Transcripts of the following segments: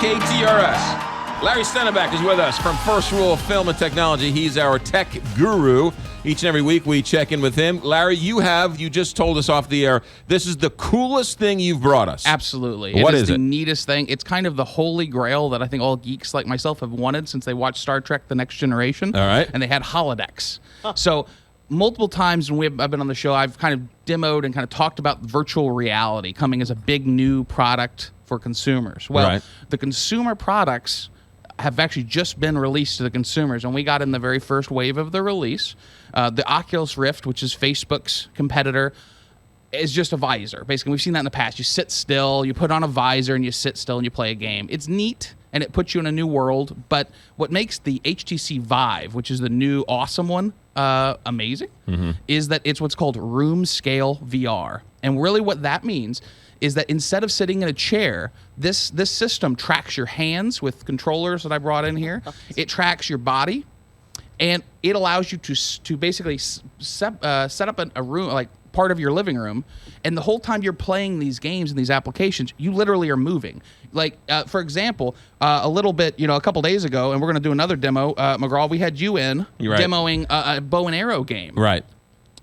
KTRS. Larry Stendebach is with us from First Rule Film and Technology. He's our tech guru. Each and every week we check in with him. Larry, you just told us off the air, this is the coolest thing you've brought us. Absolutely. What is is the it? neatest thing. It's kind of the holy grail that I think all geeks like myself have wanted since they watched Star Trek The Next Generation. All right. And they had holodecks. So multiple times when I've been on the show, I've kind of demoed and kind of talked about virtual reality coming as a big new product for consumers. Well, Right. the consumer products have actually just been released to the consumers, and we got in the very first wave of the release. The Oculus Rift, which is Facebook's competitor, is just a visor. Basically, we've seen that in the past. You sit still, you put on a visor, and you sit still and you play a game. It's neat, and it puts you in a new world, but what makes the HTC Vive, which is the new awesome one, amazing, is that it's what's called room scale VR. And really what that means is that instead of sitting in a chair, this system tracks your hands with controllers that I brought in here. It tracks your body, and it allows you to basically set up a room, like part of your living room, and the whole time you're playing these games and these applications, you literally are moving. Like, for example, a little bit, a couple days ago, and we're going to do another demo, McGraw, we had you in Right. demoing a bow and arrow game. Right.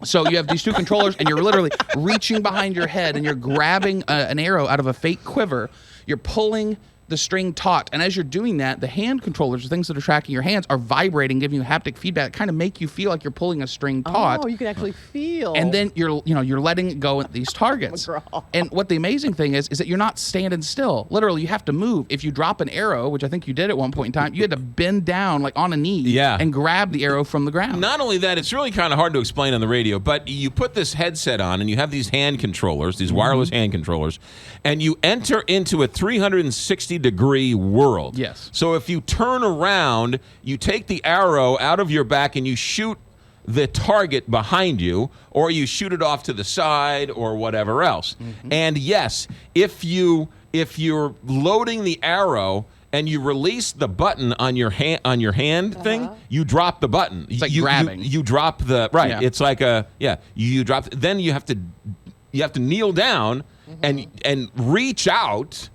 So you have these two controllers, and you're literally reaching behind your head, and you're grabbing an arrow out of a fake quiver. You're pulling the string taut, and as you're doing that, the hand controllers, the things that are tracking your hands, are vibrating, giving you haptic feedback, kind of make you feel like you're pulling a string taut. Oh, you can actually feel. And then you're letting it go at these targets. And what the amazing thing is that you're not standing still. Literally, you have to move. If you drop an arrow, which I think you did at one point in time, you had to bend down like on a knee Yeah. and grab the arrow from the ground. Not only that, it's really kind of hard to explain on the radio, but you put this headset on and you have these hand controllers, these wireless hand controllers, and you enter into a 360-degree world. Yes. So if you turn around, you take the arrow out of your back and you shoot the target behind you, or you shoot it off to the side or whatever else. And yes, if you're loading the arrow and you release the button on your hand thing, you drop the button. It's like grabbing. You drop the right. Yeah. It's like you drop. Then you have to kneel down and reach out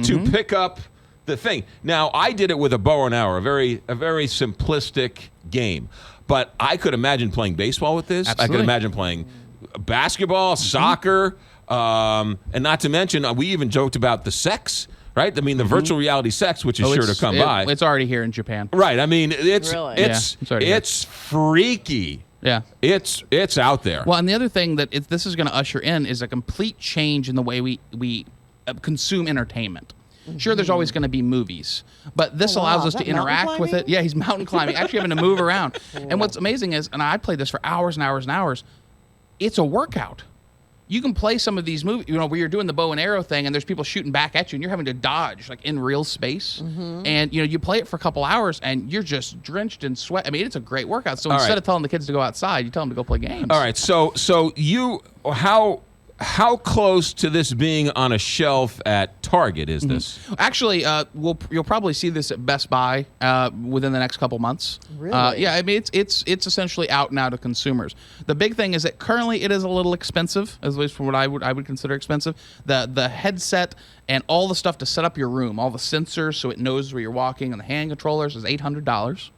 to pick up the thing. Now, I did it with a bow and arrow, a very simplistic game. But I could imagine playing baseball with this. Absolutely. I could imagine playing basketball, soccer, and not to mention, we even joked about the sex, right? I mean, the virtual reality sex, which is sure to come by. It's already here in Japan. Right. I mean, it's Really? it's freaky. Yeah. It's out there. Well, and the other thing that this is going to usher in is a complete change in the way we consume entertainment. Sure, there's always going to be movies, but this allows us to interact with it. Yeah, he's mountain climbing, actually having to move around. And what's amazing is, and I played this for hours and hours and hours, it's a workout. You can play some of these movies, where you're doing the bow and arrow thing, and there's people shooting back at you, and you're having to dodge, like in real space. And you play it for a couple hours, and you're just drenched in sweat. I mean, it's a great workout. So instead of telling the kids to go outside, you tell them to go play games. All right. So how close to this being on a shelf at Target is this? Actually, you'll probably see this at Best Buy within the next couple months. Really? Yeah, I mean it's essentially out now to consumers. The big thing is that currently it is a little expensive, at least from what I would consider expensive. The headset and all the stuff to set up your room, all the sensors so it knows where you're walking, and the hand controllers is $800.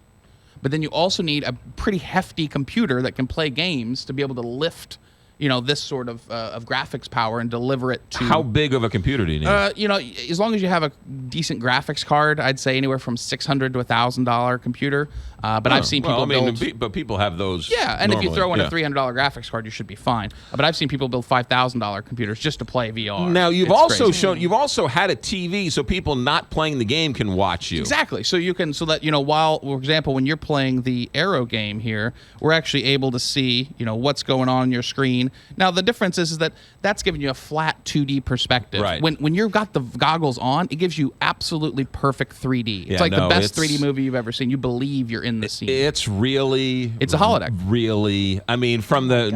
But then you also need a pretty hefty computer that can play games to be able to lift this sort of graphics power and deliver it to... How big of a computer do you need? As long as you have a decent graphics card, I'd say anywhere from $600 to $1,000 computer. But I've seen people build... But people have those. Yeah, and normally. if you throw in a $300 graphics card, you should be fine. But I've seen people build $5,000 computers just to play VR. Now you've It's crazy. you've also had a TV so people not playing the game can watch you. Exactly. So you can, while, for example, when you're playing the Arrow game here, we're actually able to see, what's going on your screen. Now the difference is that that's giving you a flat 2D perspective. Right. When you've got the goggles on, it gives you absolutely perft 3D. It's the best 3D movie you've ever seen. You believe you're in the scene. It's It's a holodeck. Really, I mean, from the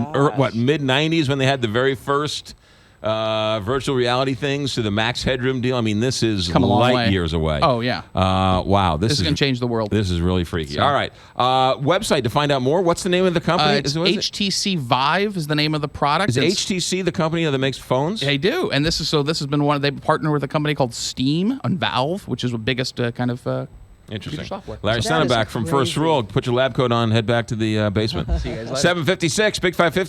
mid '90s when they had the very first virtual reality things to the max headroom deal. I mean, this is Come a long light way. years away. Oh, yeah. Wow. This is going to change the world. This is really freaky. So- All right. Website to find out more. What's the name of the company? It's What is it? HTC Vive is the name of the product. Is HTC the company that makes phones? They do, and this has been they partner with a company called Steam on Valve, which is the biggest kind of Interesting. computer software. Larry That is Stendebach from First crazy. Rule. Put your lab coat on, head back to the basement. See you guys later. 7:56, Big 550.